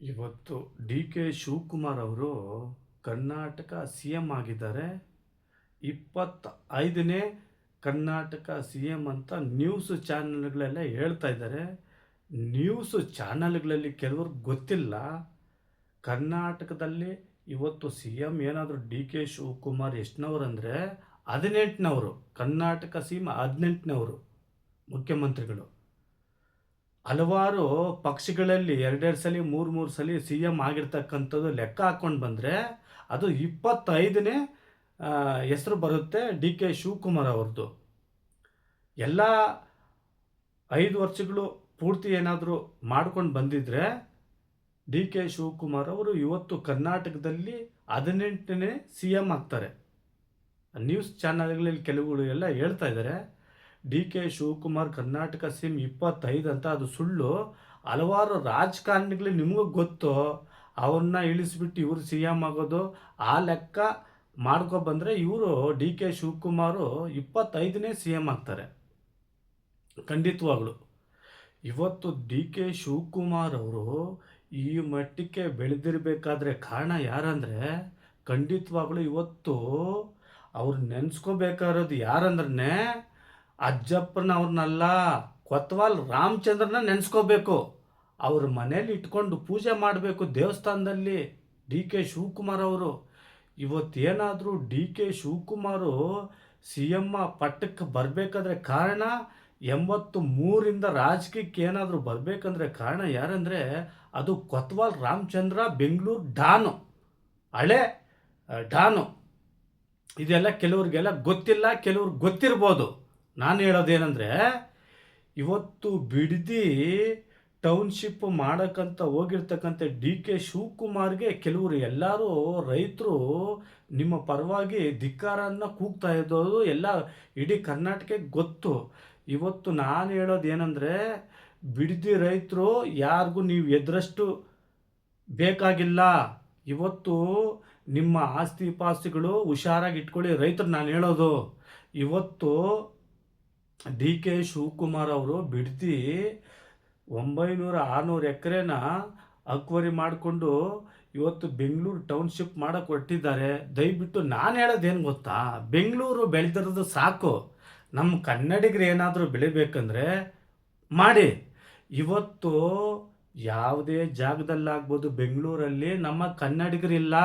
ಇವತ್ತು D K Shivakumar ಅವರು Karnataka C M ಆಗಿದ್ದಾರೆ. 25ನೇ ಕರ್ನಾಟಕ ಸಿ ಎಂ ಅಂತ ನ್ಯೂಸ್ ಚಾನಲ್ಗಳೆಲ್ಲ ಹೇಳ್ತಾ ಇದ್ದಾರೆ. ನ್ಯೂಸ್ ಚಾನಲ್ಗಳಲ್ಲಿ ಕೆಲವ್ರಿಗೆ ಗೊತ್ತಿಲ್ಲ, ಕರ್ನಾಟಕದಲ್ಲಿ ಇವತ್ತು ಸಿ ಎಂ ಏನಾದರೂ ಡಿ ಕೆ ಶಿವಕುಮಾರ್ ಎಷ್ಟನವ್ರು ಅಂದರೆ 18ನವರು. ಕರ್ನಾಟಕ ಸಿ ಎಂ 18ನವರು ಮುಖ್ಯಮಂತ್ರಿಗಳು. ಹಲವಾರು ಪಕ್ಷಗಳಲ್ಲಿ ಎರಡೆರಡು ಸಲ ಮೂರು ಸಲ ಸಿ ಎಂ ಆಗಿರ್ತಕ್ಕಂಥದ್ದು ಲೆಕ್ಕ ಹಾಕ್ಕೊಂಡು ಬಂದರೆ ಅದು 25ನೇ ಹೆಸರು ಬರುತ್ತೆ ಡಿ ಕೆ ಶಿವಕುಮಾರ್ ಅವ್ರದ್ದು. ಎಲ್ಲ 5 ವರ್ಷಗಳು ಪೂರ್ತಿ ಏನಾದರೂ ಮಾಡ್ಕೊಂಡು ಬಂದಿದ್ರೆ ಡಿ ಕೆ ಶಿವಕುಮಾರ್ ಅವರು ಇವತ್ತು ಕರ್ನಾಟಕದಲ್ಲಿ 18ನೇ ಸಿ ಎಂ ಆಗ್ತಾರೆ. ನ್ಯೂಸ್ ಚಾನಲ್ಗಳಲ್ಲಿ ಕೆಲವುಗಳು ಎಲ್ಲ ಹೇಳ್ತಾ ಇದ್ದಾರೆ D K Shivakumar Karnataka C M 25 ಅಂತ. ಅದು ಸುಳ್ಳು. ಹಲವಾರು ರಾಜಕಾರಣಿಗಳು ನಿಮಗೂ ಗೊತ್ತು, ಅವ್ರನ್ನ ಇಳಿಸ್ಬಿಟ್ಟು ಇವರು ಸಿ ಎಂ ಆಗೋದು ಆ ಲೆಕ್ಕ ಮಾಡ್ಕೊಬಂದರೆ ಇವರು ಡಿ ಕೆ ಶಿವಕುಮಾರು 25ನೇ ಸಿ ಎಂ ಆಗ್ತಾರೆ ಖಂಡಿತವಾಗ್ಲು. ಇವತ್ತು ಡಿ ಕೆ ಶಿವಕುಮಾರ್ ಅವರು ಈ ಮಟ್ಟಕ್ಕೆ ಬೆಳೆದಿರಬೇಕಾದ್ರೆ ಕಾರಣ ಯಾರಂದರೆ ಖಂಡಿತವಾಗ್ಲೂ ಇವತ್ತು ಅವ್ರು ನೆನೆಸ್ಕೋಬೇಕಾಗಿರೋದು ಯಾರಂದ್ರೆ ಅಜ್ಜಪ್ಪನವ್ರನ್ನಲ್ಲ, ಕೊತ್ವಾಲ್ ರಾಮಚಂದ್ರನ ನೆನೆಸ್ಕೋಬೇಕು. ಅವ್ರ ಮನೇಲಿ ಇಟ್ಕೊಂಡು ಪೂಜೆ ಮಾಡಬೇಕು ದೇವಸ್ಥಾನದಲ್ಲಿ ಡಿ ಕೆ ಶಿವಕುಮಾರ್ ಅವರು. ಇವತ್ತೇನಾದರೂ D K Shivakumar C M ಪಟ್ಟಕ್ಕೆ ಬರಬೇಕಾದ್ರೆ ಕಾರಣ 83ರಿಂದ ರಾಜಕೀಯಕ್ಕೆ ಏನಾದರೂ ಬರಬೇಕಂದ್ರೆ ಕಾರಣ ಯಾರಂದರೆ ಅದು ಕೊತ್ವಾಲ್ ರಾಮಚಂದ್ರ, ಬೆಂಗಳೂರು ಡಾನು, ಹಳೆ ಡಾನು. ಇದೆಲ್ಲ ಕೆಲವ್ರಿಗೆಲ್ಲ ಗೊತ್ತಿಲ್ಲ, ಕೆಲವ್ರಿಗೆ ಗೊತ್ತಿರ್ಬೋದು. ನಾನು ಹೇಳೋದೇನೆಂದರೆ ಇವತ್ತು ಬಿಡದಿ ಟೌನ್ಶಿಪ್ ಮಾಡೋಕ್ಕಂತ ಹೋಗಿರ್ತಕ್ಕಂಥ ಡಿ ಕೆ ಶಿವಕುಮಾರ್ಗೆ ಕೆಲವರು ಎಲ್ಲರೂ ರೈತರು ನಿಮ್ಮ ಪರವಾಗಿ ಧಿಕ್ಕಾರನ್ನು ಕೂಗ್ತಾ ಇದ್ದೋದು ಎಲ್ಲ ಇಡೀ ಕರ್ನಾಟಕಕ್ಕೆ ಗೊತ್ತು. ಇವತ್ತು ನಾನು ಹೇಳೋದೇನೆಂದರೆ ಬಿಡದಿ ರೈತರು ಯಾರಿಗೂ ನೀವು ಎದುರಷ್ಟು ಬೇಕಾಗಿಲ್ಲ. ಇವತ್ತು ನಿಮ್ಮ ಆಸ್ತಿ ಪಾಸ್ತಿಗಳು ಹುಷಾರಾಗಿ ಇಟ್ಕೊಳ್ಳಿ ರೈತರು. ನಾನು ಹೇಳೋದು ಇವತ್ತು ಡಿ ಕೆ ಶಿವಕುಮಾರ್ ಅವರು ಬಿಡದಿ 900-600 ಎಕರೆನ ಅಕ್ವರಿ ಮಾಡಿಕೊಂಡು ಇವತ್ತು ಬೆಂಗಳೂರು ಟೌನ್ಶಿಪ್ ಮಾಡೋಕ್ಕೆ ಹೊರಟಿದ್ದಾರೆ. ದಯವಿಟ್ಟು ನಾನು ಹೇಳೋದೇನು ಗೊತ್ತಾ, ಬೆಂಗಳೂರು ಬೆಳೆದಿರೋದು ಸಾಕು, ನಮ್ಮ ಕನ್ನಡಿಗರು ಏನಾದರೂ ಬೆಳಿಬೇಕಂದ್ರೆ ಮಾಡಿ. ಇವತ್ತು ಯಾವುದೇ ಜಾಗದಲ್ಲಾಗ್ಬೋದು ಬೆಂಗಳೂರಲ್ಲಿ ನಮ್ಮ ಕನ್ನಡಿಗರಿಲ್ಲ,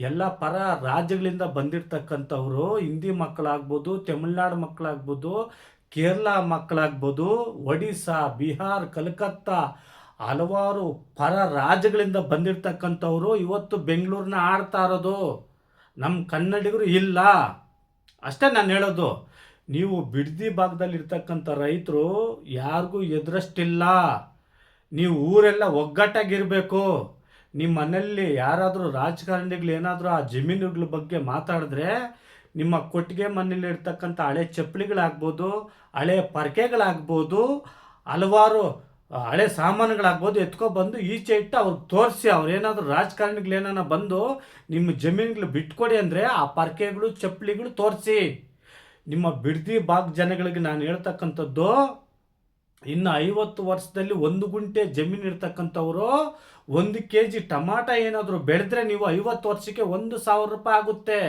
ಎಲ್ಲ ಪರ ರಾಜ್ಯಗಳಿಂದ ಬಂದಿರತಕ್ಕಂಥವ್ರು. ಹಿಂದಿ ಮಕ್ಕಳಾಗ್ಬೋದು, ತಮಿಳ್ನಾಡು ಮಕ್ಕಳಾಗ್ಬೋದು, ಕೇರಳ ಮಕ್ಕಳಾಗ್ಬೋದು, ಒಡಿಸ್ಸಾ, ಬಿಹಾರ್, ಕಲ್ಕತ್ತಾ, ಹಲವಾರು ಪರ ರಾಜ್ಯಗಳಿಂದ ಬಂದಿರತಕ್ಕಂಥವ್ರು ಇವತ್ತು ಬೆಂಗಳೂರನ್ನ ಆಡ್ತಾ ಇರೋದು. ನಮ್ಮ ಕನ್ನಡಿಗರು ಇಲ್ಲ ಅಷ್ಟೇ ನಾನು ಹೇಳೋದು. ನೀವು ಬಿಡದಿ ಭಾಗದಲ್ಲಿ ಇರ್ತಕ್ಕಂಥ ರೈತರು ಯಾರಿಗೂ ಎದುರಷ್ಟಿಲ್ಲ. ನೀವು ಊರೆಲ್ಲ ಒಗ್ಗಟ್ಟಾಗಿರಬೇಕು. ನಿಮ್ಮ ಮನೆಯಲ್ಲಿ ಯಾರಾದರೂ ರಾಜಕಾರಣಿಗಳು ಏನಾದರೂ ಆ ಜಮೀನುಗಳ ಬಗ್ಗೆ ಮಾತಾಡಿದ್ರೆ ನಿಮ್ಮ ಕೊಟ್ಟಿಗೆ ಮನೆಯಲ್ಲಿ ಇರ್ತಕ್ಕಂಥ ಹಳೆ ಚಪ್ಪಲಿಗಳಾಗ್ಬೋದು, ಹಳೆ ಪರ್ಕೆಗಳಾಗ್ಬೋದು, ಹಲವಾರು ಹಳೆ ಸಾಮಾನುಗಳಾಗ್ಬೋದು ಎತ್ಕೊಬಂದು ಈಚೆ ಇಟ್ಟು ಅವ್ರಿಗೆ ತೋರಿಸಿ. ಅವ್ರೇನಾದರೂ ರಾಜಕಾರಣಿಗಳೇನಾನ ಬಂದು ನಿಮ್ಮ ಜಮೀನುಗಳು ಬಿಟ್ಕೊಡಿ ಅಂದರೆ ಆ ಪರ್ಕೆಗಳು ಚಪ್ಪಲಿಗಳು ತೋರಿಸಿ. ನಿಮ್ಮ ಬಿಡದಿ ಭಾಗ ಜನಗಳಿಗೆ ನಾನು ಹೇಳ್ತಕ್ಕಂಥದ್ದು, ಇನ್ನು 50 ವರ್ಷದಲ್ಲಿ 1 ಗುಂಟೆ ಜಮೀನು ಇರ್ತಕ್ಕಂಥವ್ರು 1 kg ಟಮಾಟ ಏನಾದರೂ ಬೆಳೆದ್ರೆ ನೀವು 50 ವರ್ಷಕ್ಕೆ 1,000 ರೂಪಾಯಿ ಆಗುತ್ತೆ.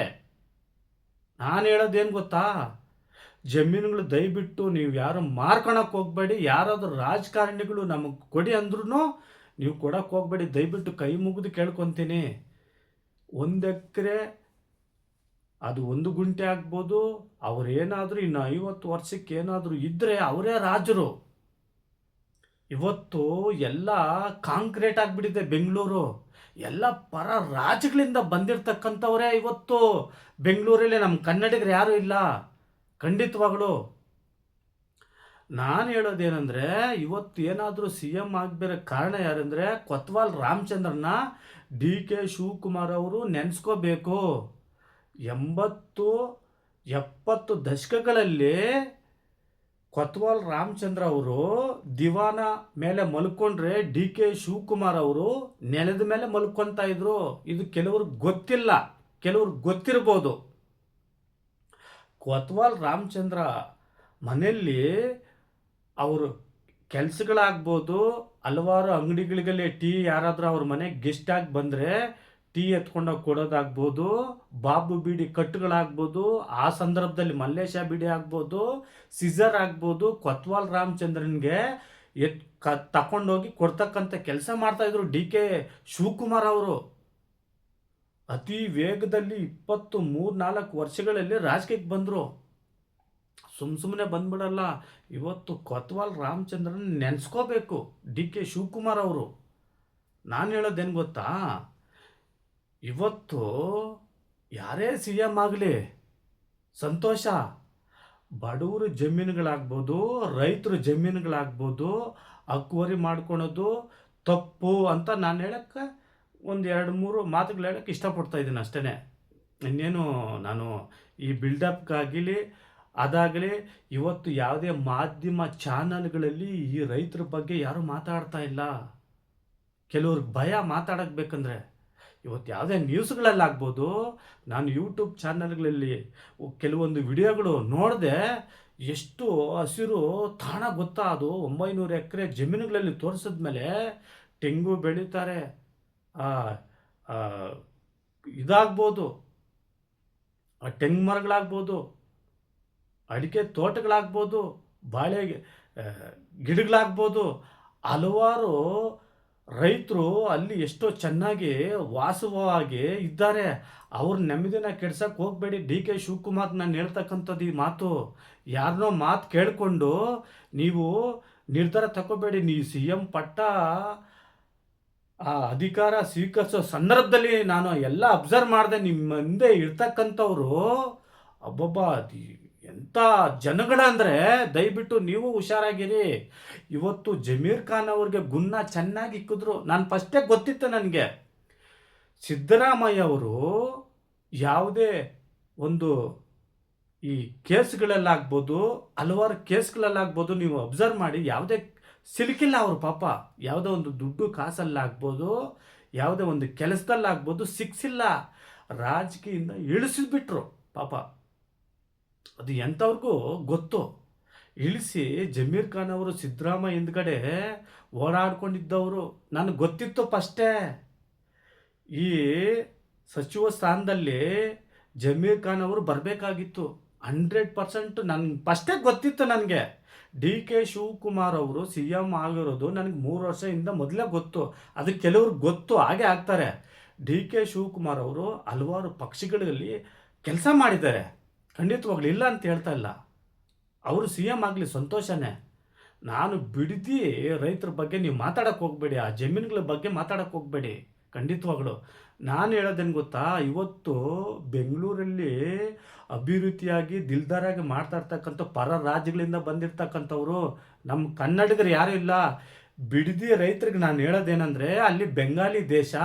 ನಾನು ಹೇಳೋದೇನು ಗೊತ್ತಾ, ಜಮೀನುಗಳು ದಯವಿಟ್ಟು ನೀವು ಯಾರು ಮಾರ್ಕೊಳಕ್ಕೆ ಹೋಗಬೇಡಿ. ಯಾರಾದರೂ ರಾಜಕಾರಣಿಗಳು ನಮಗೆ ಕೊಡಿ ಅಂದ್ರೂ ನೀವು ಕೊಡೋಕ್ಕೆ ಹೋಗಬೇಡಿ. ದಯವಿಟ್ಟು ಕೈ ಮುಗಿದು ಕೇಳ್ಕೊತೀನಿ. 1 ಎಕರೆ ಅದು 1 ಗುಂಟೆ ಆಗ್ಬೋದು. ಅವರೇನಾದರೂ ಇನ್ನು 50 ವರ್ಷಕ್ಕೆ ಏನಾದರೂ ಇದ್ದರೆ ಅವರೇ ರಾಜರು. ಇವತ್ತು ಎಲ್ಲ ಕಾಂಕ್ರೀಟ್ ಆಗಿಬಿಟ್ಟಿದೆ ಬೆಂಗಳೂರು. ಎಲ್ಲ ಪರ ರಾಜ್ಯಗಳಿಂದ ಬಂದಿರತಕ್ಕಂಥವರೇ ಇವತ್ತು ಬೆಂಗಳೂರಲ್ಲಿ. ನಮ್ಮ ಕನ್ನಡಿಗರು ಯಾರೂ ಇಲ್ಲ ಖಂಡಿತವಾಗಲು. ನಾನು ಹೇಳೋದೇನೆಂದರೆ ಇವತ್ತು ಏನಾದರೂ ಸಿ ಎಂ ಆಗಬೇರೆ ಕಾರಣ ಯಾರಂದರೆ ಕೊತ್ವಾಲ್ ರಾಮಚಂದ್ರನ ಡಿ ಕೆ ಶಿವಕುಮಾರ್ ಅವರು ನೆನೆಸ್ಕೋಬೇಕು. 80-70 ದಶಕಗಳಲ್ಲಿ ಕೊತ್ವಾಲ್ ರಾಮಚಂದ್ರ ಅವರು ದಿವಾನ ಮೇಲೆ ಮಲ್ಕೊಂಡ್ರೆ ಡಿ ಕೆ ಶಿವಕುಮಾರ್ ಅವರು ನೆಲದ ಮೇಲೆ ಮಲ್ಕೊತಾ ಇದ್ರು. ಇದು ಕೆಲವ್ರಿಗೆ ಗೊತ್ತಿಲ್ಲ, ಕೆಲವ್ರಿಗೆ ಗೊತ್ತಿರ್ಬೋದು. ಕೊತ್ವಾಲ್ ರಾಮಚಂದ್ರ ಮನೆಯಲ್ಲಿ ಅವರು ಕೆಲಸಗಳಾಗ್ಬೋದು, ಹಲವಾರು ಅಂಗಡಿಗಳಿಗಲ್ಲಿ ಟೀ ಯಾರಾದರೂ ಅವ್ರ ಮನೆಗೆ ಗೆಸ್ಟ್ ಆಗಿ ಬಂದರೆ ಟೀ ಎತ್ಕೊಂಡೋಗಿ ಕೊಡೋದಾಗ್ಬೋದು, ಬಾಬು ಬೀಡಿ ಕಟ್ಟುಗಳಾಗ್ಬೋದು, ಆ ಸಂದರ್ಭದಲ್ಲಿ ಮಲ್ಲೇಶ ಬೀಡಿ ಆಗ್ಬೋದು, ಸಿಜರ್ ಆಗ್ಬೋದು, ಕೊತ್ವಾಲ್ ರಾಮಚಂದ್ರನ್ಗೆ ತಗೊಂಡೋಗಿ ಕೊಡ್ತಕ್ಕಂಥ ಕೆಲಸ ಮಾಡ್ತಾಯಿದ್ರು ಡಿ ಕೆ ಶಿವಕುಮಾರ್ ಅವರು. ಅತಿ ವೇಗದಲ್ಲಿ 23-4 ವರ್ಷಗಳಲ್ಲಿ ರಾಜಕೀಯಕ್ಕೆ ಬಂದರು. ಸುಮ್ಮನೆ ಬಂದ್ಬಿಡಲ್ಲ. ಇವತ್ತು ಕೊತ್ವಾಲ್ ರಾಮಚಂದ್ರನ್ ನೆನೆಸ್ಕೋಬೇಕು ಡಿ ಕೆ ಶಿವಕುಮಾರ್ ಅವರು. ನಾನು ಹೇಳೋದೇನು ಗೊತ್ತಾ, ಇವತ್ತು ಯಾರೇ ಸಿ ಎಮ್ ಆಗಲಿ ಸಂತೋಷ. ಬಡವರು ಜಮೀನುಗಳಾಗ್ಬೋದು, ರೈತರ ಜಮೀನುಗಳಾಗ್ಬೋದು, ಅಕ್ವರಿ ಮಾಡ್ಕೊಳೋದು ತಪ್ಪು ಅಂತ ನಾನು ಹೇಳಕ್ಕೆ ಒಂದು 2-3 ಮಾತುಗಳು ಹೇಳಕ್ಕೆ ಇಷ್ಟಪಡ್ತಾ ಇದ್ದೀನಿ ಅಷ್ಟೇ. ಇನ್ನೇನು ನಾನು ಈ ಬಿಲ್ಡಪ್ಗಾಗಲಿ ಅದಾಗಲಿ ಇವತ್ತು ಯಾವುದೇ ಮಾಧ್ಯಮ ಚಾನಲ್ಗಳಲ್ಲಿ ಈ ರೈತರ ಬಗ್ಗೆ ಯಾರೂ ಮಾತಾಡ್ತಾ ಇಲ್ಲ. ಕೆಲವ್ರಿಗೆ ಭಯ ಮಾತಾಡಕ್ಕೆ ಬೇಕಂದ್ರೆ. ಇವತ್ತು ಯಾವುದೇ ನ್ಯೂಸ್ಗಳಲ್ಲಾಗ್ಬೋದು, ನಾನು ಯೂಟ್ಯೂಬ್ ಚಾನಲ್ಗಳಲ್ಲಿ ಕೆಲವೊಂದು ವಿಡಿಯೋಗಳು ನೋಡಿದೆ. ಎಷ್ಟು ಹಸಿರು ತಾಣ ಗೊತ್ತಾ ಅದು. 900 ಎಕರೆ ಜಮೀನುಗಳಲ್ಲಿ ತೋರಿಸಿದ್ಮೇಲೆ ತೆಂಗು ಬೆಳೀತಾರೆ, ಇದಾಗ್ಬೋದು, ತೆಂಗು ಮರಗಳಾಗ್ಬೋದು, ಅಡಿಕೆ ತೋಟಗಳಾಗ್ಬೋದು, ಬಾಳೆ ಗಿಡಗಳಾಗ್ಬೋದು. ಹಲವಾರು ರೈತರು ಅಲ್ಲಿ ಎಷ್ಟೋ ಚೆನ್ನಾಗಿ ವಾಸವಾಗಿ ಇದ್ದಾರೆ. ಅವ್ರ ನೆಮ್ಮದಿನ ಕೆಡ್ಸಕ್ಕೆ ಹೋಗಬೇಡಿ. ಡಿ ಕೆ ಶಿವಕುಮಾರ್ ನಾನು ಹೇಳ್ತಕ್ಕಂಥದ್ದು ಈ ಮಾತು. ಯಾರನ್ನೋ ಮಾತು ಕೇಳಿಕೊಂಡು ನೀವು ನಿರ್ಧಾರ ತಗೋಬೇಡಿ. ನೀವು ಸಿ ಎಂ ಪಟ್ಟ ಆ ಅಧಿಕಾರ ಸ್ವೀಕರಿಸೋ ಸಂದರ್ಭದಲ್ಲಿ ನಾನು ಎಲ್ಲ ಅಬ್ಸರ್ವ್ ಮಾಡಿದೆ. ನಿಮ್ಮ ಮುಂದೆ ಇರ್ತಕ್ಕಂಥವ್ರು ಅಬ್ಬಬ್ಬ ಎಂಥ ಜನಗಳಂದರೆ ದಯವಿಟ್ಟು ನೀವು ಹುಷಾರಾಗಿರಿ. ಇವತ್ತು ಜಮೀರ್ ಖಾನ್ ಅವ್ರಿಗೆ ಗುನ್ನ ಚೆನ್ನಾಗಿ ಇಕ್ಕಿದ್ರು. ನಾನು ಫಸ್ಟೇ ಗೊತ್ತಿತ್ತು ನನಗೆ, ಸಿದ್ದರಾಮಯ್ಯ ಅವರು ಯಾವುದೇ ಒಂದು ಈ ಕೇಸ್ಗಳಲ್ಲಾಗ್ಬೋದು, ಹಲವಾರು ಕೇಸ್ಗಳಲ್ಲಾಗ್ಬೋದು, ನೀವು ಅಬ್ಸರ್ವ್ ಮಾಡಿ ಯಾವುದೇ ಸಿಲುಕಿಲ್ಲ ಅವರು. ಪಾಪ ಯಾವುದೋ ಒಂದು ದುಡ್ಡು ಕಾಸಲ್ಲಾಗ್ಬೋದು, ಯಾವುದೇ ಒಂದು ಕೆಲಸದಲ್ಲಾಗ್ಬೋದು ಸಿಕ್ಸಿಲ್ಲ. ರಾಜಕೀಯದಿಂದ ಇಳಿಸಿಬಿಟ್ರು ಪಾಪ. ಅದು ಎಂಥವ್ರಿಗೂ ಗೊತ್ತು. ಇಳಿಸಿ ಜಮೀರ್ ಖಾನ್ ಅವರು ಸಿದ್ದರಾಮಯ್ಯ ಹಿಂದ್ಗಡೆ ಓಡಾಡ್ಕೊಂಡಿದ್ದವರು. ನನಗೆ ಗೊತ್ತಿತ್ತು ಫಸ್ಟೇ. ಈ ಸಚಿವ ಸ್ಥಾನದಲ್ಲಿ ಜಮೀರ್ ಖಾನ್ ಅವರು ಬರಬೇಕಾಗಿತ್ತು 100%. ನನಗೆ ಫಸ್ಟೇ ಗೊತ್ತಿತ್ತು. ನನಗೆ ಡಿ ಕೆ ಶಿವಕುಮಾರ್ ಅವರು ಸಿ ಎಮ್ ಆಗಿರೋದು ನನಗೆ 3 ವರ್ಷದಿಂದ ಮೊದಲೇ ಗೊತ್ತು. ಅದಕ್ಕೆ ಕೆಲವ್ರಿಗೆ ಗೊತ್ತು, ಹಾಗೆ ಆಗ್ತಾರೆ. ಡಿ ಕೆ ಶಿವಕುಮಾರ್ ಅವರು ಹಲವಾರು ಪಕ್ಷಗಳಲ್ಲಿ ಕೆಲಸ ಮಾಡಿದ್ದಾರೆ, ಖಂಡಿತವಾಗ್ಲೂ ಇಲ್ಲ ಅಂತ ಹೇಳ್ತಾ ಇಲ್ಲ. ಅವರು ಸಿ ಎಮ್ ಆಗಲಿ ಸಂತೋಷನೇ. ನಾನು ಬಿಡದಿ ರೈತರ ಬಗ್ಗೆ ನೀವು ಮಾತಾಡೋಕ್ಕೆ ಹೋಗಬೇಡಿ, ಆ ಜಮೀನುಗಳ ಬಗ್ಗೆ ಮಾತಾಡೋಕ್ಕೆ ಹೋಗಬೇಡಿ ಖಂಡಿತವಾಗ್ಲು. ನಾನು ಹೇಳೋದೇನು ಗೊತ್ತಾ, ಇವತ್ತು ಬೆಂಗಳೂರಲ್ಲಿ ಅಭಿವೃದ್ಧಿಯಾಗಿ ದಿಲ್ದಾರಾಗಿ ಮಾಡ್ತಾ ಇರ್ತಕ್ಕಂಥ ಪರ ರಾಜ್ಯಗಳಿಂದ ಬಂದಿರತಕ್ಕಂಥವ್ರು ನಮ್ಮ ಕನ್ನಡಿಗರು ಯಾರೂ ಇಲ್ಲ. ಬಿಡದಿ ರೈತರಿಗೆ ನಾನು ಹೇಳೋದೇನೆಂದರೆ, ಅಲ್ಲಿ ಬೆಂಗಾಲಿ ದೇಶ,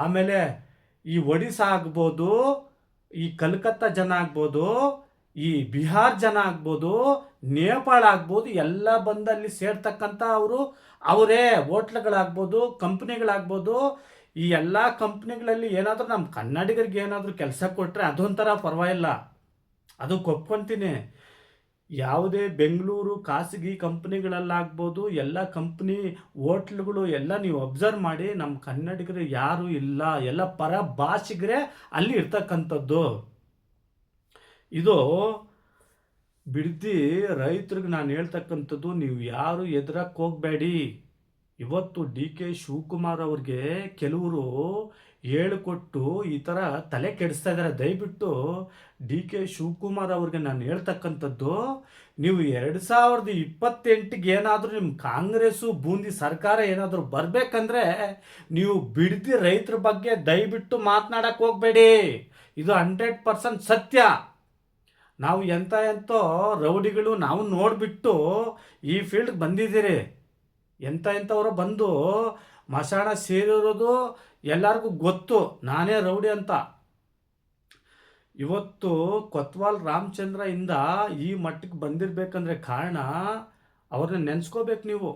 ಆಮೇಲೆ ಈ ಒಡಿಶಾ ಆಗ್ಬೋದು, ಈ ಕಲ್ಕತ್ತಾ ಜನ ಆಗ್ಬೋದು, ಈ ಬಿಹಾರ್ ಜನ ಆಗ್ಬೋದು, ನೇಪಾಳ ಆಗ್ಬೋದು, ಎಲ್ಲ ಬಂದು ಅಲ್ಲಿ ಸೇರ್ತಕ್ಕಂಥ ಅವರೇ ಹೋಟ್ಲುಗಳಾಗ್ಬೋದು, ಕಂಪ್ನಿಗಳಾಗ್ಬೋದು. ಈ ಎಲ್ಲ ಕಂಪ್ನಿಗಳಲ್ಲಿ ಏನಾದರೂ ನಮ್ಮ ಕನ್ನಡಿಗರಿಗೆ ಏನಾದರೂ ಕೆಲಸ ಕೊಟ್ಟರೆ ಅದೊಂಥರ ಪರವಾಗಿಲ್ಲ, ಅದು ಒಪ್ಕೊತೀನಿ. ಯಾವುದೇ ಬೆಂಗಳೂರು ಖಾಸಗಿ ಕಂಪ್ನಿಗಳಲ್ಲಾಗ್ಬೋದು, ಎಲ್ಲ ಕಂಪ್ನಿ ಹೋಟ್ಲುಗಳು ಎಲ್ಲ ನೀವು ಅಬ್ಸರ್ವ್ ಮಾಡಿ, ನಮ್ಮ ಕನ್ನಡಿಗರು ಯಾರೂ ಇಲ್ಲ, ಎಲ್ಲ ಪರ ಭಾಷಿಗರೇ ಅಲ್ಲಿ ಇರ್ತಕ್ಕಂಥದ್ದು. ಇದು ಬಿಡದಿ ರೈತರಿಗೆ ನಾನು ಹೇಳ್ತಕ್ಕಂಥದ್ದು, ನೀವು ಯಾರು ಎದುರಕ್ಕೆ ಹೋಗಬೇಡಿ. ಇವತ್ತು ಡಿ ಕೆ ಶಿವಕುಮಾರ್ ಅವ್ರಿಗೆ ಕೆಲವರು ಹೇಳಿಕೊಟ್ಟು ಈ ಥರ ತಲೆ ಕೆಡಿಸ್ತಾ ಇದ್ದಾರೆ. ದಯವಿಟ್ಟು ಡಿ ಕೆ ಶಿವಕುಮಾರ್ ಅವ್ರಿಗೆ ನಾನು ಹೇಳ್ತಕ್ಕಂಥದ್ದು, ನೀವು 2028ಗೆ ಏನಾದರೂ ನಿಮ್ಮ ಕಾಂಗ್ರೆಸ್ಸು ಬೂಂದಿ ಸರ್ಕಾರ ಏನಾದರೂ ಬರಬೇಕಂದ್ರೆ ನೀವು ಬಿಡದಿ ರೈತರ ಬಗ್ಗೆ ದಯವಿಟ್ಟು ಮಾತನಾಡಕ್ಕೆ ಹೋಗಬೇಡಿ. ಇದು 100% ಸತ್ಯ. ನಾವು ಎಂಥೋ ರೌಡಿಗಳು ನಾವು ನೋಡಿಬಿಟ್ಟು ಈ ಫೀಲ್ಡ್ಗೆ ಬಂದಿದ್ದೀರಿ. ಎಂಥವರು ಬಂದು ಮಸಾಣ ಸೇರಿರೋದು ಎಲ್ಲರಿಗೂ ಗೊತ್ತು, ನಾನೇ ರೌಡಿ ಅಂತ. ಇವತ್ತು ಕೊತ್ವಾಲ್ ರಾಮಚಂದ್ರ ಇಂದ ಈ ಮಟ್ಟಕ್ಕೆ ಬಂದಿರಬೇಕಂದ್ರೆ ಕಾರಣ ಅವ್ರನ್ನ ನೆನೆಸ್ಕೋಬೇಕು ನೀವು.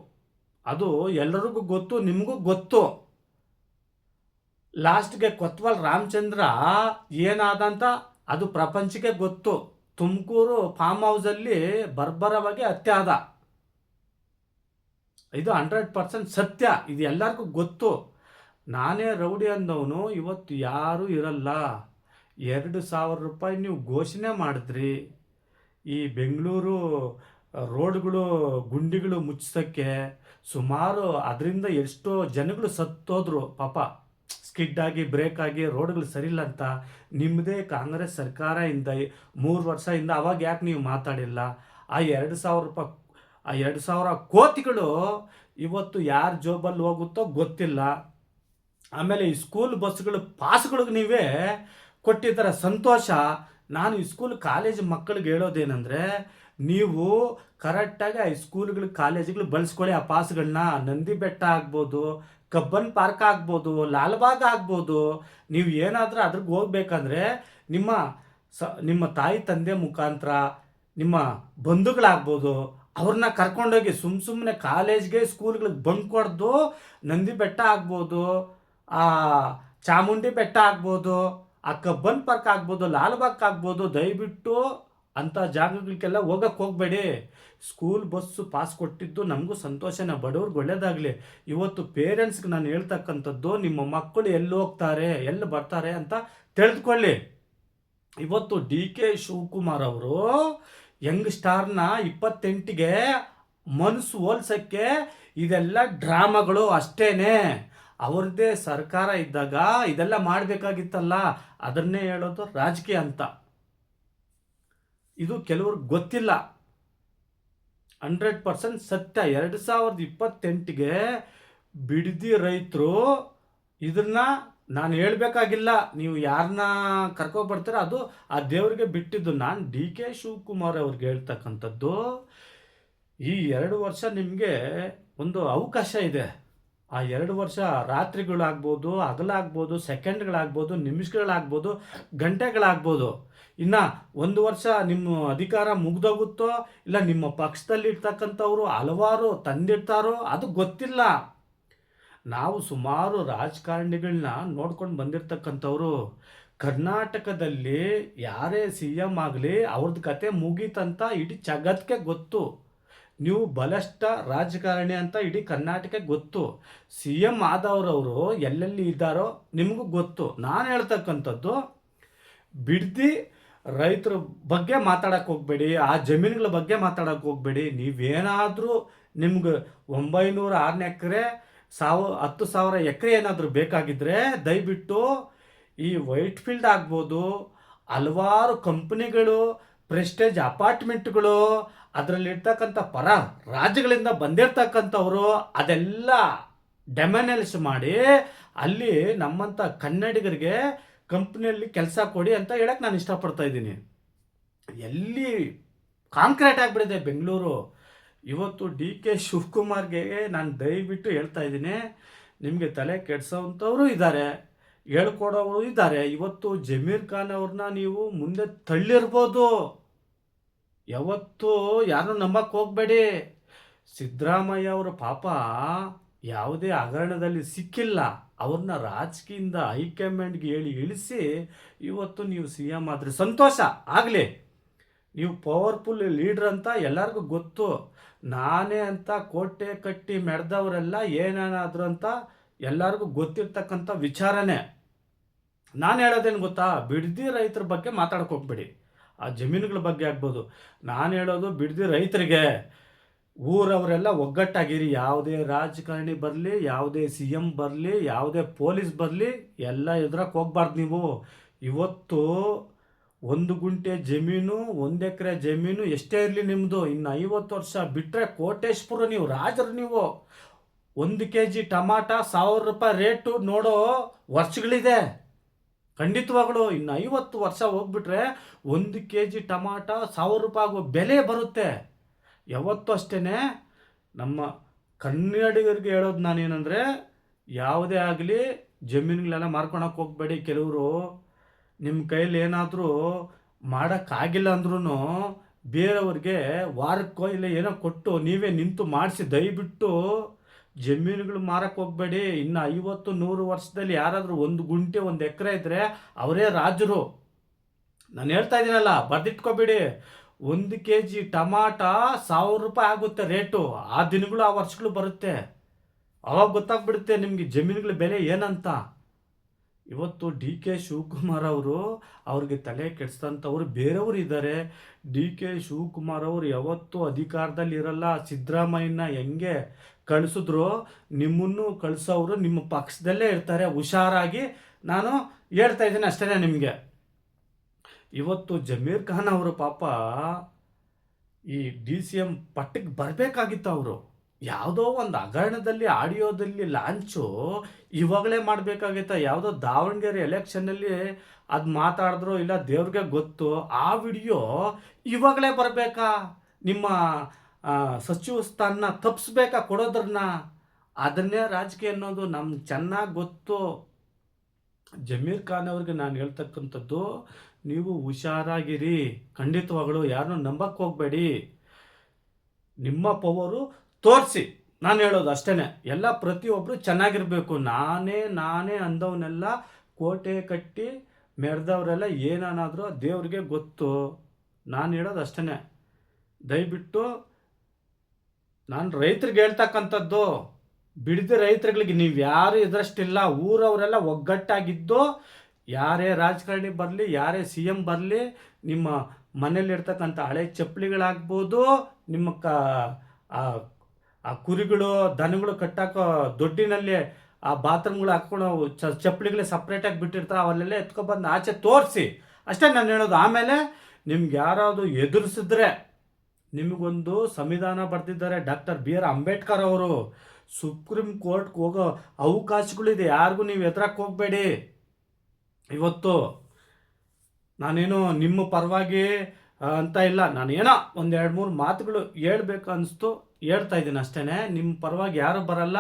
ಅದು ಎಲ್ಲರಿಗೂ ಗೊತ್ತು, ನಿಮಗೂ ಗೊತ್ತು. ಲಾಸ್ಟ್ಗೆ ಕೊತ್ವಾಲ್ ರಾಮಚಂದ್ರ ಏನಾದಂತ ಅದು ಪ್ರಪಂಚಕ್ಕೆ ಗೊತ್ತು. ತುಮಕೂರು ಫಾರ್ಮ್ ಹೌಸಲ್ಲಿ ಬರ್ಬರವಾಗಿ ಹತ್ಯೆ ಆದ. ಇದು 100% ಸತ್ಯ. ಇದು ಎಲ್ಲರಿಗೂ ಗೊತ್ತು. ನಾನೇ ರೌಡಿ ಅಂದವನು ಇವತ್ತು ಯಾರೂ ಇರಲ್ಲ. 2,000 ರೂಪಾಯಿ ನೀವು ಘೋಷಣೆ ಮಾಡಿದ್ರಿ ಈ ಬೆಂಗಳೂರು ರೋಡ್ಗಳು ಗುಂಡಿಗಳು ಮುಚ್ಚೋಕ್ಕೆ. ಸುಮಾರು ಅದರಿಂದ ಎಷ್ಟೋ ಜನಗಳು ಸತ್ತೋದ್ರು ಪಾಪ, ಸ್ಕಿಡ್ ಆಗಿ ಬ್ರೇಕ್ ಆಗಿ ರೋಡ್ಗಳು ಸರಿಯಿಲ್ಲ ಅಂತ. ನಿಮ್ಮದೇ ಕಾಂಗ್ರೆಸ್ ಸರ್ಕಾರ ಇಂದ 3 ವರ್ಷದಿಂದ ಅವಾಗ ಯಾಕೆ ನೀವು ಮಾತಾಡಿಲ್ಲ? ಆ 2,000 ರೂಪಾಯಿ, ಆ 2,000 ಕೋಟಿಗಳು ಇವತ್ತು ಯಾರ ಜೋಬಲ್ಲಿ ಹೋಗುತ್ತೋ ಗೊತ್ತಿಲ್ಲ. ಆಮೇಲೆ ಈ ಸ್ಕೂಲ್ ಬಸ್ಗಳು ಪಾಸ್ಗಳಿಗೆ ನೀವೇ ಕೊಟ್ಟಿದ್ದಾರೆ, ಸಂತೋಷ. ನಾನು ಈ ಸ್ಕೂಲ್ ಕಾಲೇಜ್ ಮಕ್ಕಳಿಗೆ ಹೇಳೋದೇನೆಂದರೆ, ನೀವು ಕರೆಕ್ಟಾಗಿ ಆ ಸ್ಕೂಲ್ಗಳು ಕಾಲೇಜುಗಳು ಬಳಸ್ಕೊಳ್ಳಿ. ಆ ಪಾಸ್ಗಳನ್ನ ನಂದಿ ಬೆಟ್ಟ ಆಗ್ಬೋದು, ಕಬ್ಬನ್ ಪಾರ್ಕ್ ಆಗ್ಬೋದು, ಲಾಲ್ಬಾಗ್ ಆಗ್ಬೋದು. ನೀವು ಏನಾದರೂ ಅದ್ರಿಗೆ ಹೋಗ್ಬೇಕಂದ್ರೆ ನಿಮ್ಮ ತಾಯಿ ತಂದೆ ಮುಖಾಂತರ, ನಿಮ್ಮ ಬಂಧುಗಳಾಗ್ಬೋದು, ಅವ್ರನ್ನ ಕರ್ಕೊಂಡೋಗಿ ಸುಮ್ಮನೆ ಕಾಲೇಜ್ಗೆ ಸ್ಕೂಲ್ಗಳಿಗೆ ಬಂಕ್ ಹೊಡೆದು ನಂದಿ ಬೆಟ್ಟ ಆಗ್ಬೋದು, ಆ ಚಾಮುಂಡಿ ಬೆಟ್ಟ ಆಗ್ಬೋದು, ಆ ಕಬ್ಬನ್ ಪಾರ್ಕ್ ಆಗ್ಬೋದು, ಲಾಲ್ಬಾಗ್ ಆಗ್ಬೋದು. ದಯವಿಟ್ಟು ಅಂಥ ಜಾಗಗಳಿಗೆಲ್ಲ ಹೋಗಕ್ಕೆ ಹೋಗಬೇಡಿ. ಸ್ಕೂಲ್ ಬಸ್ಸು ಪಾಸ್ ಕೊಟ್ಟಿದ್ದು ನಮಗೂ ಸಂತೋಷನೇ, ಬಡವ್ರಿಗೆ ಒಳ್ಳೇದಾಗಲಿ. ಇವತ್ತು ಪೇರೆಂಟ್ಸ್ಗೆ ನಾನು ಹೇಳ್ತಕ್ಕಂಥದ್ದು, ನಿಮ್ಮ ಮಕ್ಕಳು ಎಲ್ಲಿ ಹೋಗ್ತಾರೆ ಎಲ್ಲಿ ಬರ್ತಾರೆ ಅಂತ ತಿಳಿದುಕೊಳ್ಳಿ. ಇವತ್ತು DK ಶಿವಕುಮಾರ್ ಅವರು ಯಂಗ್ ಸ್ಟಾರ್ನ 28ಗೆ ಮನಸ್ಸು ಹೋಲ್ಸೋಕ್ಕೆ ಇದೆಲ್ಲ ಡ್ರಾಮಾಗಳು ಅಷ್ಟೇನೆ. ಅವ್ರದ್ದೇ ಸರ್ಕಾರ ಇದ್ದಾಗ ಇದೆಲ್ಲ ಮಾಡಬೇಕಾಗಿತ್ತಲ್ಲ. ಅದನ್ನೇ ಹೇಳೋದು ರಾಜಕೀಯ ಅಂತ. ಇದು ಕೆಲವ್ರಿಗೆ ಗೊತ್ತಿಲ್ಲ. 100% ಸತ್ಯ. 2028ಗೆ ಬಿಡದಿ ರೈತರು ಇದನ್ನ ನಾನು ಹೇಳಬೇಕಾಗಿಲ್ಲ. ನೀವು ಯಾರನ್ನ ಕರ್ಕೊಬರ್ತೀರ ಅದು ಆ ದೇವರಿಗೆ ಬಿಟ್ಟಿದ್ದು. ನಾನು DK ಶಿವಕುಮಾರ್ ಅವ್ರಿಗೆ ಹೇಳ್ತಕ್ಕಂಥದ್ದು, ಈ 2 ವರ್ಷ ನಿಮಗೆ ಒಂದು ಅವಕಾಶ ಇದೆ. ಆ 2 ವರ್ಷ ರಾತ್ರಿಗಳಾಗ್ಬೋದು, ಹಗಲಾಗ್ಬೋದು, ಸೆಕೆಂಡ್ಗಳಾಗ್ಬೋದು, ನಿಮಿಷಗಳಾಗ್ಬೋದು, ಗಂಟೆಗಳಾಗ್ಬೋದು. ಇನ್ನು 1 ವರ್ಷ ನಿಮ್ಮ ಅಧಿಕಾರ ಮುಗ್ದೋಗುತ್ತೋ, ಇಲ್ಲ ನಿಮ್ಮ ಪಕ್ಷದಲ್ಲಿ ಇರ್ತಕ್ಕಂಥವ್ರು ಹಲವಾರು ತಂದಿರ್ತಾರೋ ಅದು ಗೊತ್ತಿಲ್ಲ. ನಾವು ಸುಮಾರು ರಾಜಕಾರಣಿಗಳನ್ನ ನೋಡ್ಕೊಂಡು ಬಂದಿರತಕ್ಕಂಥವ್ರು. ಕರ್ನಾಟಕದಲ್ಲಿ ಯಾರೇ CM ಆಗಲಿ ಅವ್ರದ್ದು ಕತೆ ಮುಗೀತಂತ ಇಡೀ ಜಗತ್ತಿಗೆ ಗೊತ್ತು. ನೀವು ಬಲಿಷ್ಠ ರಾಜಕಾರಣಿ ಅಂತ ಇಡೀ ಕರ್ನಾಟಕಕ್ಕೆ ಗೊತ್ತು. CM ಆದವರವರು ಎಲ್ಲೆಲ್ಲಿ ಇದ್ದಾರೋ ನಿಮಗೂ ಗೊತ್ತು. ನಾನು ಹೇಳ್ತಕ್ಕಂಥದ್ದು, ಬಿಡದಿ ರೈತರ ಬಗ್ಗೆ ಮಾತಾಡಕ್ಕೆ ಹೋಗಬೇಡಿ, ಆ ಜಮೀನುಗಳ ಬಗ್ಗೆ ಮಾತಾಡಕ್ಕೆ ಹೋಗಬೇಡಿ. ನೀವೇನಾದರೂ ನಿಮ್ಗೆ 906 ಎಕರೆ 10,000 ಎಕರೆ ಏನಾದರೂ ಬೇಕಾಗಿದ್ದರೆ ದಯವಿಟ್ಟು ಈ ವೈಟ್ ಫೀಲ್ಡ್ ಆಗ್ಬೋದು, ಹಲವಾರು ಕಂಪ್ನಿಗಳು, ಪ್ರೆಸ್ಟೇಜ್ ಅಪಾರ್ಟ್ಮೆಂಟ್ಗಳು, ಅದರಲ್ಲಿರ್ತಕ್ಕಂಥ ಪರ ರಾಜ್ಯಗಳಿಂದ ಬಂದಿರ್ತಕ್ಕಂಥವರು ಅದೆಲ್ಲ ಡೆಮನೆಲ್ಸ್ ಮಾಡಿ ಅಲ್ಲಿ ನಮ್ಮಂಥ ಕನ್ನಡಿಗರಿಗೆ ಕಂಪ್ನಿಯಲ್ಲಿ ಕೆಲಸ ಕೊಡಿ ಅಂತ ಹೇಳಕ್ಕೆ ನಾನು ಇಷ್ಟಪಡ್ತಾ ಇದ್ದೀನಿ. ಎಲ್ಲಿ ಕಾಂಕ್ರೀಟ್ ಆಗಿಬಿಟ್ಟಿದೆ ಬೆಂಗಳೂರು. ಇವತ್ತು DK ಶಿವಕುಮಾರ್ಗೆ ನಾನು ದಯವಿಟ್ಟು ಹೇಳ್ತಾ ಇದ್ದೀನಿ, ನಿಮಗೆ ತಲೆ ಕೆಡಿಸೋವಂಥವರು ಇದ್ದಾರೆ, ಹೇಳ್ಕೊಡೋರು ಇದ್ದಾರೆ. ಇವತ್ತು ಜಮೀರ್ ಖಾನ್ ಅವ್ರನ್ನ ನೀವು ಮುಂದೆ ತಳ್ಳಿರ್ಬೋದು. ಯಾವತ್ತೂ ಯಾರನ್ನೂ ನಂಬಕ್ಕೆ ಹೋಗಬೇಡಿ. ಸಿದ್ದರಾಮಯ್ಯ ಅವರು ಪಾಪ ಯಾವುದೇ ಹಗರಣದಲ್ಲಿ ಸಿಕ್ಕಿಲ್ಲ. ಅವ್ರನ್ನ ರಾಜಕೀಯದಿಂದ ಹೈಕಮಾಂಡ್ಗೆ ಹೇಳಿ ಇಳಿಸಿ ಇವತ್ತು ನೀವು CM ಆದರೆ ಸಂತೋಷ ಆಗಲಿ. ನೀವು ಪವರ್ಫುಲ್ ಲೀಡ್ರ್ ಅಂತ ಎಲ್ಲರಿಗೂ ಗೊತ್ತು. ನಾನೇ ಅಂತ ಕೋಟೆ ಕಟ್ಟಿ ಮೆರೆದವರೆಲ್ಲ ಏನೇನಾದ್ರು ಅಂತ ಎಲ್ಲರಿಗೂ ಗೊತ್ತಿರ್ತಕ್ಕಂಥ ವಿಚಾರನೇ. ನಾನು ಹೇಳೋದೇನು ಗೊತ್ತಾ, ಬಿಡದಿ ರೈತರ ಬಗ್ಗೆ ಮಾತಾಡಕ್ಕೆ ಹೋಗ್ಬೇಡಿ. ಆ ಜಮೀನುಗಳ ಬಗ್ಗೆ ಆಗ್ಬೋದು. ನಾನು ಹೇಳೋದು ಬಿಡದಿ ರೈತರಿಗೆ, ಊರವರೆಲ್ಲ ಒಗ್ಗಟ್ಟಾಗಿರಿ. ಯಾವುದೇ ರಾಜಕಾರಣಿ ಬರಲಿ, ಯಾವುದೇ CM ಬರಲಿ, ಯಾವುದೇ ಪೊಲೀಸ್ ಬರಲಿ, ಎಲ್ಲ ಎದುರಕ್ಕೆ ಹೋಗ್ಬಾರ್ದು ನೀವು. ಇವತ್ತು 1 ಗುಂಟೆ ಜಮೀನು, 1 ಎಕರೆ ಜಮೀನು ಎಷ್ಟೇ ಇರಲಿ ನಿಮ್ಮದು, ಇನ್ನು 50 ವರ್ಷ ಬಿಟ್ಟರೆ ಕೋಟೇಶ್ಪುರ ನೀವು ರಾಜರು. ನೀವು 1 kg ಟಮಾಟ 1,000 ರೂಪಾಯಿ ರೇಟು ನೋಡೋ ವರ್ಷಗಳಿದೆ ಖಂಡಿತವಾಗ್ಲು. ಇನ್ನು 50 ವರ್ಷ ಹೋಗ್ಬಿಟ್ರೆ 1 kg ಟಮಾಟ 1,000 ರೂಪಾಯಿ ಆಗೋ ಬೆಲೆ ಬರುತ್ತೆ. ಯಾವತ್ತೂ ಅಷ್ಟೇ ನಮ್ಮ ಕನ್ನಡಿಗರಿಗೆ ಹೇಳೋದು ನಾನೇನೆಂದರೆ, ಯಾವುದೇ ಆಗಲಿ ಜಮೀನುಗಳೆಲ್ಲ ಮಾರ್ಕೊಳಕ್ಕೆ ಹೋಗಬೇಡಿ. ಕೆಲವರು ನಿಮ್ಮ ಕೈಲಿ ಏನಾದರೂ ಮಾಡೋಕ್ಕಾಗಿಲ್ಲ ಅಂದ್ರೂ ಬೇರೆಯವ್ರಿಗೆ ವಾರಕ್ಕೋ ಇಲ್ಲ ಏನೋ ಕೊಟ್ಟು ನೀವೇ ನಿಂತು ಮಾಡಿಸಿ ದಯವಿಟ್ಟು ಜಮೀನುಗಳು ಮಾರಕ್ಕೆ ಹೋಗಬೇಡಿ. ಇನ್ನು 50-100 ವರ್ಷದಲ್ಲಿ ಯಾರಾದರೂ 1 ಗುಂಟೆ 1 ಎಕರೆ ಇದ್ದರೆ ಅವರೇ ರಾಜರು. ನಾನು ಹೇಳ್ತಾ ಇದ್ದೀನಲ್ಲ, ಬರೆದಿಟ್ಕೋಬೇಡಿ. 1 ಕೆ ಜಿ ಟಮಾಟ 1000 ರೂಪಾಯಿ ಆಗುತ್ತೆ ರೇಟು. ಆ ದಿನಗಳು ಆ ವರ್ಷಗಳು ಬರುತ್ತೆ. ಅವಾಗ ಗೊತ್ತಾಗ್ಬಿಡುತ್ತೆ ನಿಮಗೆ ಜಮೀನುಗಳ ಬೆಲೆ ಏನಂತ. ಇವತ್ತು ಡಿ ಕೆ ಶಿವಕುಮಾರ್ ಅವರು, ಅವ್ರಿಗೆ ತಲೆ ಕೆಡಿಸ್ತಂಥವ್ರು ಬೇರೆಯವರು ಇದ್ದಾರೆ. ಡಿ ಕೆ ಶಿವಕುಮಾರ್ ಅವರು ಯಾವತ್ತೂ ಅಧಿಕಾರದಲ್ಲಿ ಇರಲ್ಲ. ಸಿದ್ದರಾಮಯ್ಯನ ಹೆಂಗೆ ಕಳಿಸಿದ್ರು ನಿಮ್ಮನ್ನು ಕಳಿಸೋರು ನಿಮ್ಮ ಪಕ್ಷದಲ್ಲೇ ಇರ್ತಾರೆ. ಹುಷಾರಾಗಿ ನಾನು ಹೇಳ್ತಾ ಇದ್ದೀನಿ ಅಷ್ಟೇ ನಿಮಗೆ. ಇವತ್ತು ಜಮೀರ್ ಖಾನ್ ಅವರು ಪಾಪ ಈ ಡಿ ಸಿ ಎಂ ಪಟ್ಟಕ್ಕೆ ಬರಬೇಕಾಗಿತ್ತು. ಅವರು ಯಾವುದೋ ಒಂದು ಹಗರಣದಲ್ಲಿ ಆಡಿಯೋದಲ್ಲಿ ಲಾಂಚು ಇವಾಗಲೇ ಮಾಡಬೇಕಾಗಿತ್ತ. ಯಾವುದೋ ದಾವಣಗೆರೆ ಎಲೆಕ್ಷನ್ನಲ್ಲಿ ಅದು ಮಾತಾಡಿದ್ರು ಇಲ್ಲ ದೇವ್ರಿಗೆ ಗೊತ್ತು. ಆ ವಿಡಿಯೋ ಇವಾಗಲೇ ಬರಬೇಕಾ? ನಿಮ್ಮ ಸಚಿವ ಸ್ಥಾನ ತಪ್ಪಿಸ್ಬೇಕಾ ಕೊಡೋದ್ರನ್ನ? ಅದನ್ನೇ ರಾಜಕೀಯ ಅನ್ನೋದು ನಮ್ಗೆ ಚೆನ್ನಾಗಿ ಗೊತ್ತು. ಜಮೀರ್ ಖಾನ್ ಅವ್ರಿಗೆ ನಾನು ಹೇಳ್ತಕ್ಕಂಥದ್ದು, ನೀವು ಹುಷಾರಾಗಿರಿ. ಖಂಡಿತವಾಗಲು ಯಾರನ್ನೂ ನಂಬಕ್ಕೆ ಹೋಗಬೇಡಿ. ನಿಮ್ಮ ಪವರು ತೋರಿಸಿ. ನಾನು ಹೇಳೋದು ಅಷ್ಟೇ. ಎಲ್ಲ ಪ್ರತಿಯೊಬ್ಬರು ಚೆನ್ನಾಗಿರಬೇಕು. ನಾನೇ ಅಂದವನ್ನೆಲ್ಲ ಕೋಟೆ ಕಟ್ಟಿ ಮೆರೆದವರೆಲ್ಲ ಏನಾದರೂ ದೇವ್ರಿಗೆ ಗೊತ್ತು. ನಾನು ಹೇಳೋದು ಅಷ್ಟೇ. ದಯವಿಟ್ಟು ನಾನು ರೈತರಿಗೆ ಹೇಳ್ತಕ್ಕಂಥದ್ದು, ಬಿಡದೆ ರೈತರುಗಳಿಗೆ ನೀವು ಯಾರು ಇದರಷ್ಟಿಲ್ಲ. ಊರವರೆಲ್ಲ ಒಗ್ಗಟ್ಟಾಗಿದ್ದು, ಯಾರೇ ರಾಜಕಾರಣಿ ಬರಲಿ, ಯಾರೇ ಸಿ ಎಂ ಬರಲಿ, ನಿಮ್ಮ ಮನೇಲಿರ್ತಕ್ಕಂಥ ಹಳೆ ಚಪ್ಪಲಿಗಳಾಗ್ಬೋದು, ನಿಮ್ಮ ಆ ಕುರಿಗಳು ದನಗಳು ಕಟ್ಟಾಕೋ ದೊಡ್ಡಿನಲ್ಲಿ ಆ ಬಾತ್ರೂಮ್ಗಳು ಹಾಕ್ಕೊಂಡು ಚಪ್ಪಲಿಗಳೇ ಸಪ್ರೇಟಾಗಿ ಬಿಟ್ಟಿರ್ತಾರೆ, ಅವಲ್ಲೆಲ್ಲ ಎತ್ಕೊಬಂದು ಆಚೆ ತೋರಿಸಿ. ಅಷ್ಟೇ ನಾನು ಹೇಳೋದು. ಆಮೇಲೆ ನಿಮ್ಗೆ ಯಾರಾದರೂ ಎದುರಿಸಿದ್ರೆ, ನಿಮಗೊಂದು ಸಂವಿಧಾನ ಬರೆದಿದ್ದಾರೆ ಡಾಕ್ಟರ್ ಬಿ ಆರ್ ಅಂಬೇಡ್ಕರ್ ಅವರು. ಸುಪ್ರೀಂ ಕೋರ್ಟ್ಗೆ ಹೋಗೋ ಅವಕಾಶಗಳಿದೆ. ಯಾರಿಗೂ ನೀವು ಎದುರಕ್ಕೆ ಹೋಗಬೇಡಿ. ಇವತ್ತು ನಾನೇನು ನಿಮ್ಮ ಪರವಾಗಿ ಅಂತ ಇಲ್ಲ. ನಾನೇನೋ 1-2-3 ಮಾತುಗಳು ಹೇಳ್ಬೇಕು ಅನಿಸ್ತು, ಹೇಳ್ತಾ ಇದ್ದೀನಿ ಅಷ್ಟೇ. ನಿಮ್ಮ ಪರವಾಗಿ ಯಾರು ಬರಲ್ಲ.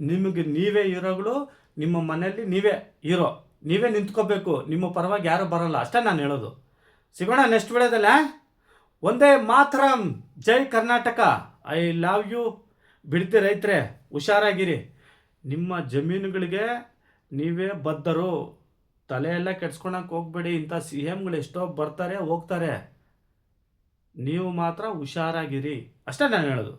ನಿಮಗೆ ನೀವೇ ಹೀರೋಗಳು. ನಿಮ್ಮ ಮನೆಯಲ್ಲಿ ನೀವೇ ಹೀರೋ. ನೀವೇ ನಿಂತ್ಕೋಬೇಕು. ನಿಮ್ಮ ಪರವಾಗಿ ಯಾರು ಬರಲ್ಲ. ಅಷ್ಟೇ ನಾನು ಹೇಳೋದು. ಸಿಗೋಣ ನೆಕ್ಸ್ಟ್ ವಿಡಿಯೋದಲ್ಲ. ಒಂದೇ ಮಾತರಂ. ಜೈ ಕರ್ನಾಟಕ. I love you. ಬಿಡ್ತಿ ರೈತರೇ, ಹುಷಾರಾಗಿರಿ. ನಿಮ್ಮ ಜಮೀನುಗಳಿಗೆ ನೀವೇ ಬದ್ಧರು. ತಲೆಯೆಲ್ಲ ಕೆಡ್ಸ್ಕೊಳಕ್ಕೆ ಹೋಗ್ಬೇಡಿ. ಇಂಥ ಸಿ ಎಂಗಳು ಎಷ್ಟೋ ಬರ್ತಾರೆ ಹೋಗ್ತಾರೆ. ನೀವು ಮಾತ್ರ ಹುಷಾರಾಗಿರಿ. ಅಷ್ಟೇ ನಾನು ಹೇಳೋದು.